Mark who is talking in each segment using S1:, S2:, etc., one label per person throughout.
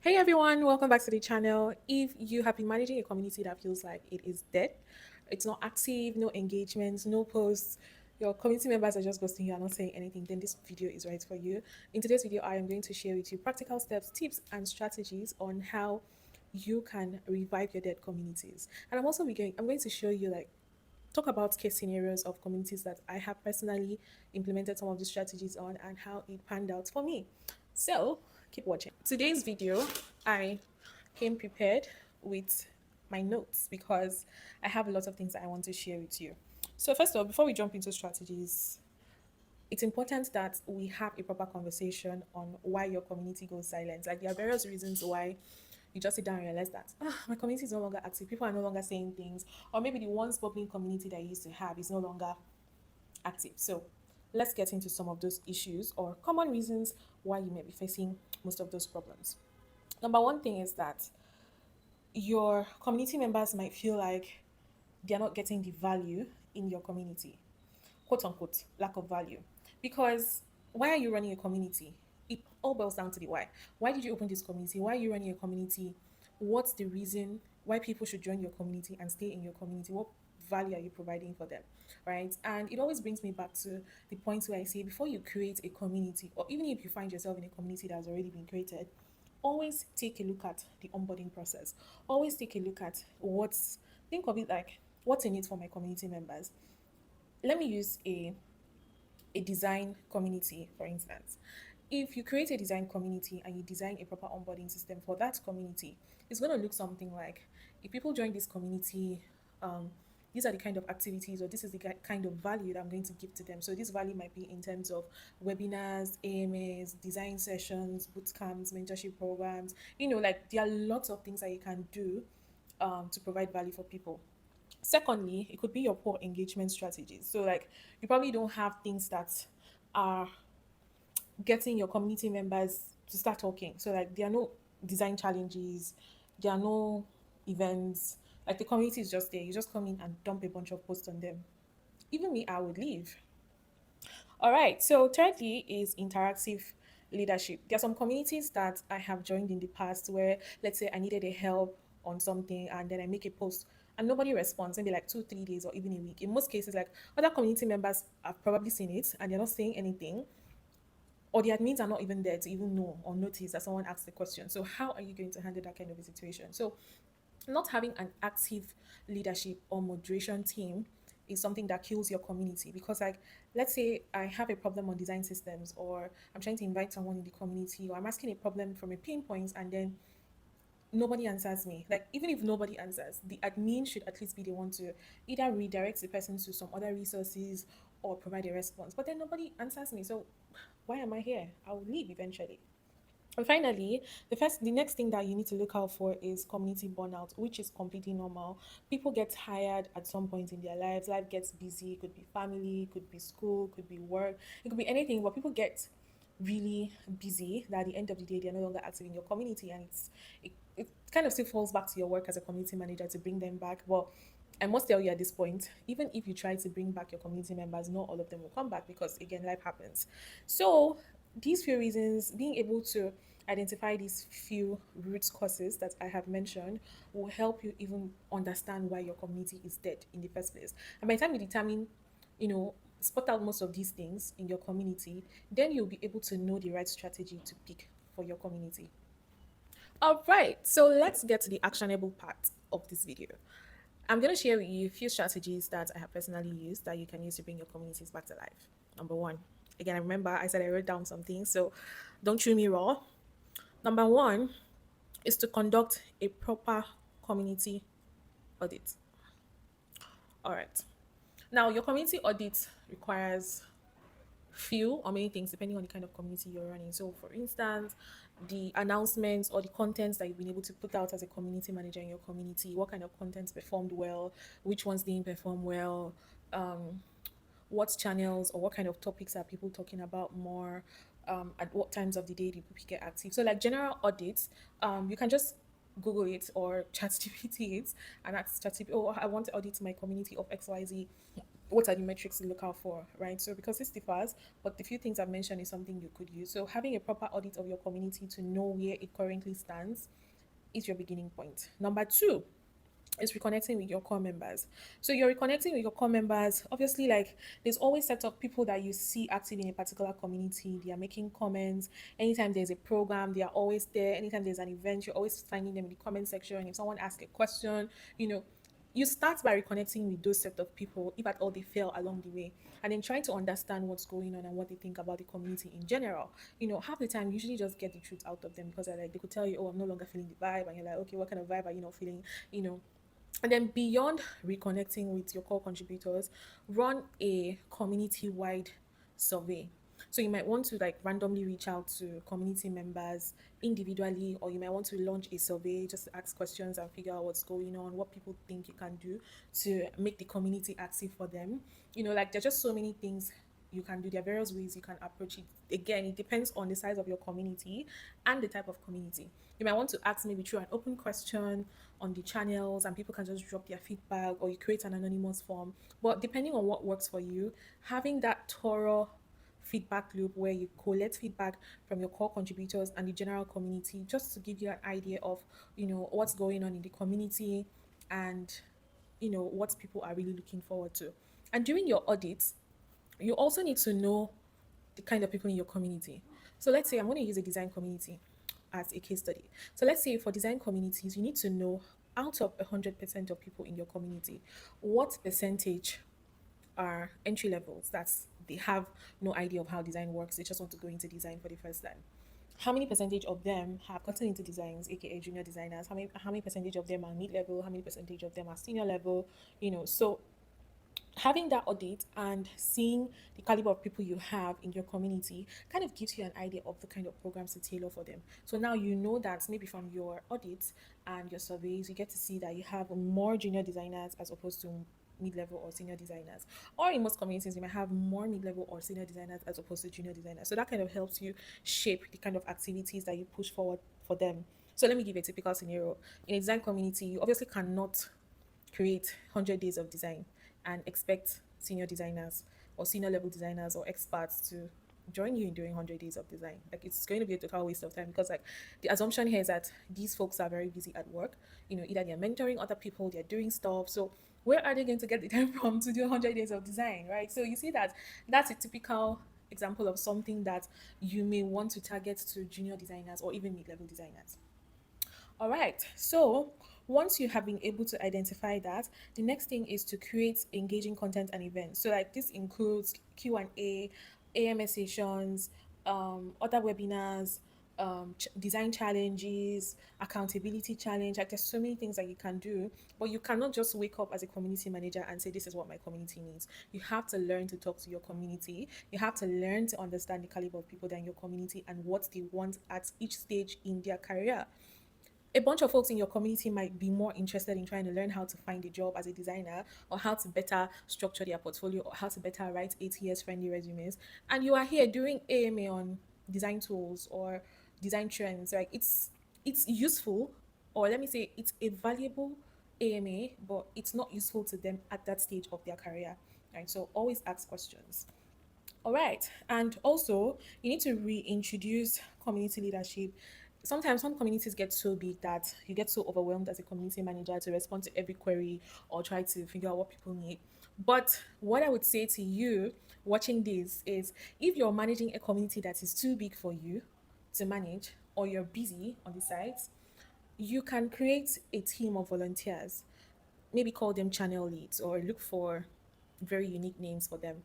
S1: Hey everyone, welcome back to the channel. If you have been managing a community that feels like it is dead, it's not active, no engagements, no posts, your community members are just ghosting you, are not saying anything, then this video is right for you. In today's video, I am going to share with you practical steps, tips, and strategies on how you can revive your dead communities. And I'm going to show you talk about case scenarios of communities that I have personally implemented some of the strategies on and how it panned out for me. So keep watching. Today's video, I came prepared with my notes because I have a lot of things that I want to share with you. So first of all, before we jump into strategies, it's important that we have a proper conversation on why your community goes silent. Like there are various reasons why you just sit down and realize that my community is no longer active. People are no longer saying things, or maybe the once bubbling community that you used to have is no longer active. So let's get into some of those issues or common reasons why you may be facing most of those problems. Number one thing is that your community members might feel like they're not getting the value in your community, quote unquote, lack of value. Because why are you running a community? It all boils down to the why. Why did you open this community? Why are you running a community? What's the reason why people should join your community and stay in your community? What value are you providing for them? Right? And it always brings me back to the point where I say before you create a community, or even if you find yourself in a community that has already been created, always take a look at the onboarding process. Always take a look at think of it like what's in it for my community members. Let me use a design community, for instance. If you create a design community and you design a proper onboarding system for that community, it's going to look something like if people join this community, um, these are the kind of activities or this is the kind of value that I'm going to give to them. So this value might be in terms of webinars, AMAs, design sessions, boot camps, mentorship programs. Like there are lots of things that you can do to provide value for people. Secondly, it could be your poor engagement strategies. So like you probably don't have things that are getting your community members to start talking. So like there are no design challenges, there are no events. Like the community is just there. You just come in and dump a bunch of posts on them. Even me, I would leave. All right. So thirdly is interactive leadership. There are some communities that I have joined in the past where, let's say, I needed a help on something, and then I make a post and nobody responds, maybe like 2, 3 days or even a week. In most cases, like other community members have probably seen it and they're not saying anything, or the admins are not even there to even know or notice that someone asked the question. So how are you going to handle that kind of a situation? So not having an active leadership or moderation team is something that kills your community, because like let's say I have a problem on design systems, or I'm trying to invite someone in the community, or I'm asking a problem from a pinpoint, and then nobody answers me. Like even if nobody answers, the admin should at least be the one to either redirect the person to some other resources or provide a response, but then nobody answers me. So why am I here? I will leave eventually. And finally, the next thing that you need to look out for is community burnout, which is completely normal. People get tired at some point in their lives. Life gets busy. It could be family, could be school, could be work. It could be anything. But people get really busy that at the end of the day they're no longer active in your community, and it kind of still falls back to your work as a community manager to bring them back. But I must tell you at this point, even if you try to bring back your community members, not all of them will come back because again, life happens. So these few reasons, being able to identify these few root causes that I have mentioned, will help you even understand why your community is dead in the first place. And by the time you determine, spot out most of these things in your community, then you'll be able to know the right strategy to pick for your community. All right, so let's get to the actionable part of this video. I'm going to share with you a few strategies that I have personally used that you can use to bring your communities back to life. Number one, again, I remember I said I wrote down something, so don't chew me raw. Number one is to conduct a proper community audit. All right. Now, your community audit requires few or many things depending on the kind of community you're running. So, for instance, the announcements or the contents that you've been able to put out as a community manager in your community, what kind of contents performed well, which ones didn't perform well, um, what channels or what kind of topics are people talking about more, at what times of the day do people get active. So like general audits, you can just Google it or chat GPT it and ask ChatGPT, oh, I want to audit my community of XYZ. what are the metrics to look out for, right? So because this differs, but the few things I've mentioned is something you could use. So having a proper audit of your community to know where it currently stands is your beginning point. Number two is reconnecting with your core members. So you're reconnecting with your core members. Obviously, like there's always set of people that you see active in a particular community. They are making comments. Anytime there's a program, they are always there. Anytime there's an event, you're always finding them in the comment section. If someone asks a question, you know, you start by reconnecting with those set of people, if at all they fail along the way, and then trying to understand what's going on and what they think about the community in general. You know, half the time, you usually just get the truth out of them because they're like, they could tell you, oh, I'm no longer feeling the vibe, and you're like, okay, what kind of vibe are you not feeling? You know, and then beyond reconnecting with your core contributors, run a community wide survey. So you might want to like randomly reach out to community members individually, or you might want to launch a survey just to ask questions and figure out what's going on, what people think you can do to make the community active for them. You know, like there's just so many things you can do. There are various ways you can approach it. Again, it depends on the size of your community and the type of community. You might want to ask maybe through an open question on the channels, and people can just drop their feedback, or you create an anonymous form. But depending on what works for you, having that thorough feedback loop where you collect feedback from your core contributors and the general community, just to give you an idea of, you know, what's going on in the community, and you know what people are really looking forward to. And during your audits, you also need to know the kind of people in your community. So let's say I'm going to use a design community as a case study. So let's say for design communities, you need to know, out of 100% of people in your community, what percentage are entry levels. That's, they have no idea of how design works. They just want to go into design for the first time. How many percentage of them have gotten into designs, aka junior designers? How many percentage of them are mid level? How many percentage of them are senior level? You know, so having that audit and seeing the caliber of people you have in your community kind of gives you an idea of the kind of programs to tailor for them. So now you know that maybe from your audits and your surveys, you get to see that you have more junior designers as opposed to mid-level or senior designers. Or in most communities, you might have more mid-level or senior designers as opposed to junior designers. So that kind of helps you shape the kind of activities that you push forward for them. So let me give a typical scenario. In a design community, you obviously cannot create 100 days of design and expect senior designers or senior level designers or experts to join you in doing 100 days of design. Like it's going to be a total waste of time, because like the assumption here is that these folks are very busy at work. You know, either they're mentoring other people, they're doing stuff. So where are they going to get the time from to do 100 days of design, right? So you see that that's a typical example of something that you may want to target to junior designers or even mid-level designers. All right. So once you have been able to identify that, the next thing is to create engaging content and events. So like this includes Q&A, AMS sessions, other webinars, design challenges, accountability challenge. Like there's so many things that you can do, but you cannot just wake up as a community manager and say, this is what my community needs. You have to learn to talk to your community. You have to learn to understand the caliber of people that are in your community and what they want at each stage in their career. A bunch of folks in your community might be more interested in trying to learn how to find a job as a designer, or how to better structure their portfolio, or how to better write ATS friendly resumes. And you are here doing AMA on design tools or design trends. Like it's useful, or let me say it's a valuable AMA, but it's not useful to them at that stage of their career. Right. So always ask questions. All right. And also, you need to reintroduce community leadership. Sometimes some communities get so big that you get so overwhelmed as a community manager to respond to every query or try to figure out what people need. But what I would say to you watching this is, if you're managing a community that is too big for you to manage, or you're busy on the site, you can create a team of volunteers. Maybe call them channel leads, or look for very unique names for them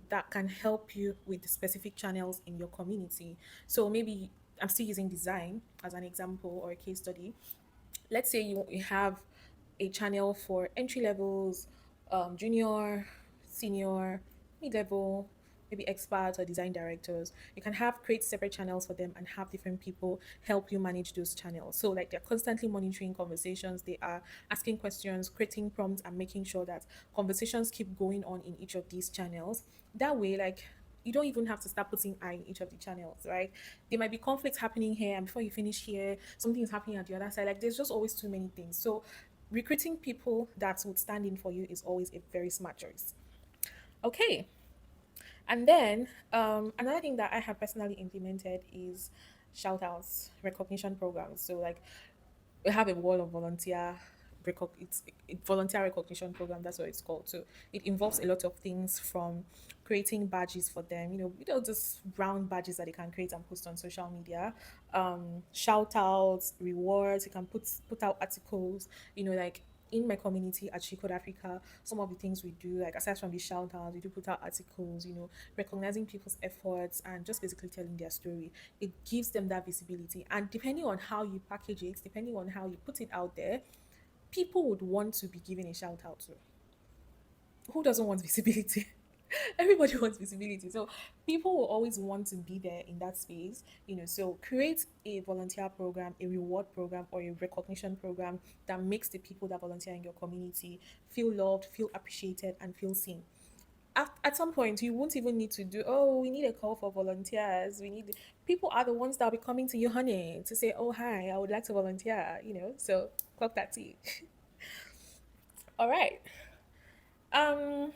S1: that can help you with the specific channels in your community. So maybe I'm still using design as an example or a case study. Let's say you have a channel for entry levels, junior, senior, mid level, maybe experts or design directors. You can have create separate channels for them and have different people help you manage those channels. So like they're constantly monitoring conversations, they are asking questions, creating prompts, and making sure that conversations keep going on in each of these channels. That way, like you don't even have to start putting eye in each of the channels, right? There might be conflicts happening here, and before you finish here, something is happening at the other side. Like there's just always too many things. So recruiting people that would stand in for you is always a very smart choice. Okay. And then another thing that I have personally implemented is shout outs recognition programs. So like we have a wall of it's a volunteer recognition program. That's what it's called. So it involves a lot of things from creating badges for them. Just round badges that they can create and post on social media. Shout outs, rewards. You can put out articles. Like in my community at She Africa, some of the things we do, like aside from the shout outs, we do put out articles, recognizing people's efforts and just basically telling their story. It gives them that visibility. And depending on how you package it, depending on how you put it out there, people would want to be given a shout out to. Who doesn't want visibility? Everybody wants visibility. So people will always want to be there in that space. So create a volunteer program, a reward program, or a recognition program that makes the people that volunteer in your community feel loved, feel appreciated, and feel seen. At some point you won't even need to do, oh, we need a call for volunteers. People are the ones that will be coming to you, honey, to say, oh, hi, I would like to volunteer. So clock that tea. All right. um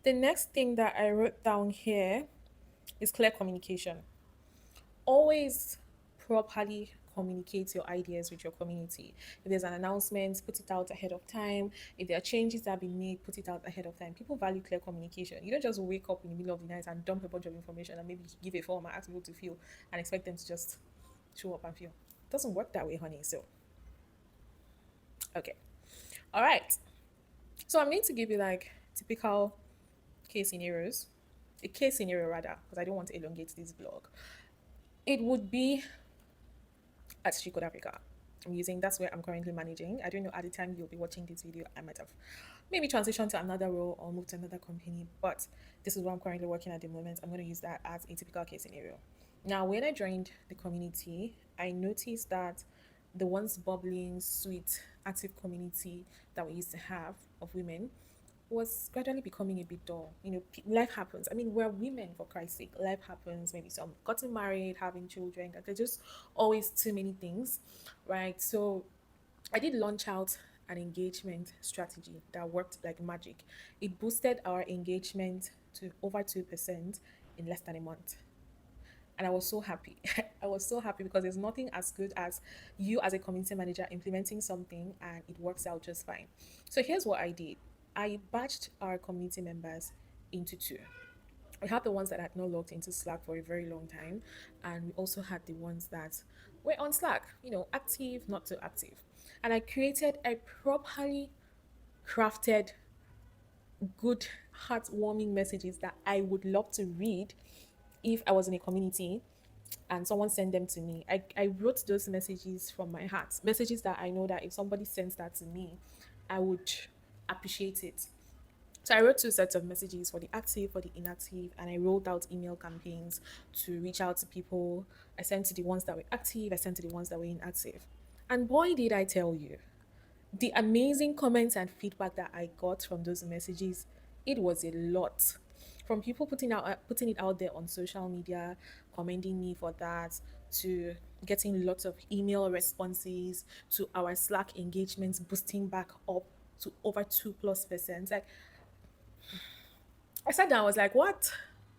S1: the next thing that I wrote down here is clear communication. Always properly communicate your ideas with your community. If there's an announcement, put it out ahead of time. If there are changes that have been made, put it out ahead of time. People value clear communication. You don't just wake up in the middle of the night and dump a bunch of information and maybe give a form and ask people to feel and expect them to just show up and feel. It doesn't work that way, honey. So, okay. All right. So I'm going to give you like typical case scenarios, a case scenario rather, because I don't want to elongate this vlog. It would be at She Africa. That's where I'm currently managing. I don't know, at the time you'll be watching this video, I might have maybe transitioned to another role or moved to another company, but this is what I'm currently working at the moment. I'm going to use that as a typical case scenario. Now, when I joined the community, I noticed that the once bubbling, sweet, active community that we used to have of women was gradually becoming a bit dull. Life happens. I mean, we're women, for Christ's sake. Life happens. Maybe some gotten married, having children. Like, there's just always too many things, right? So I did launch out an engagement strategy that worked like magic. It boosted our engagement to over 2% in less than a month. And I was so happy. I was so happy because there's nothing as good as you as a community manager implementing something and it works out just fine. So here's what I did. I batched our community members into two. We had the ones that had not logged into Slack for a very long time, and we also had the ones that were on Slack, active, not so active. And I created a properly crafted, good, heartwarming messages that I would love to read if I was in a community and someone sent them to me. I wrote those messages from my heart, messages that I know that if somebody sends that to me, I would appreciate it. So I wrote two sets of messages for the active, for the inactive, and I rolled out email campaigns to reach out to people. I sent to the ones that were active, I sent to the ones that were inactive. And boy, did I tell you, the amazing comments and feedback that I got from those messages, it was a lot. From people putting it out there on social media, commending me for that, to getting lots of email responses, to our Slack engagements boosting back up to over 2+%. Like, I sat down, I was like, what?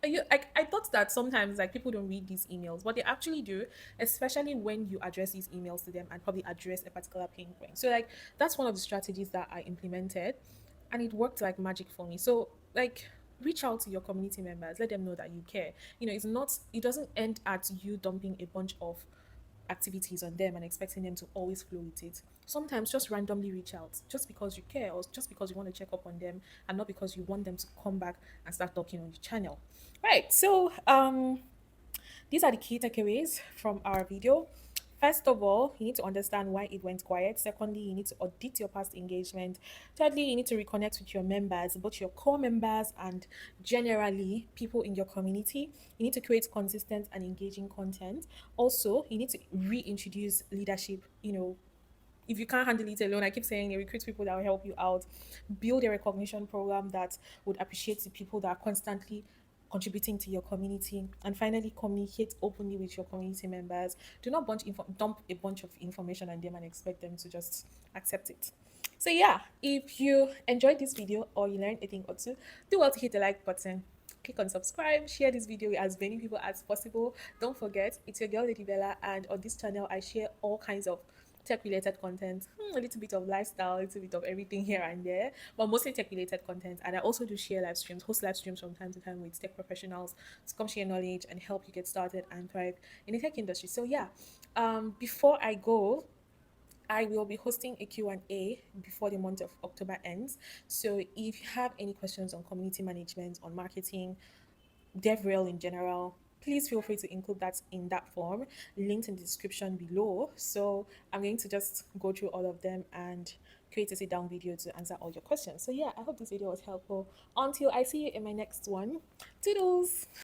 S1: I thought that sometimes like people don't read these emails, but they actually do, especially when you address these emails to them and probably address a particular pain point. So like that's one of the strategies that I implemented and it worked like magic for me. So like reach out to your community members, let them know that you care. It doesn't end at you dumping a bunch of activities on them and expecting them to always flow with it. Sometimes just randomly reach out just because you care or just because you want to check up on them and not because you want them to come back and start talking on the channel. Right. So these are the key takeaways from our video. First of all, you need to understand why it went quiet. Secondly, you need to audit your past engagement. Thirdly, you need to reconnect with your members, both your core members and generally people in your community. You need to create consistent and engaging content. Also, you need to reintroduce leadership, if you can't handle it alone, I keep saying recruit people that will help you out. Build a recognition program that would appreciate the people that are constantly contributing to your community. And finally, communicate openly with your community members. Do not dump a bunch of information on them and expect them to just accept it. So yeah, if you enjoyed this video or you learned a thing or two, do well to hit the like button, click on subscribe, share this video with as many people as possible. Don't forget, it's your girl Lady Bella, and on this channel I share all kinds of tech related content, a little bit of lifestyle, a little bit of everything here and there, but mostly tech related content. And I also do share live streams, host live streams from time to time with tech professionals to come share knowledge and help you get started and thrive in the tech industry. So yeah, before I go, I will be hosting a Q&A before the month of October ends. So if you have any questions on community management, on marketing, DevRel in general, please feel free to include that in that form, linked in the description below. So I'm going to just go through all of them and create a sit down video to answer all your questions. So yeah, I hope this video was helpful. Until I see you in my next one, toodles!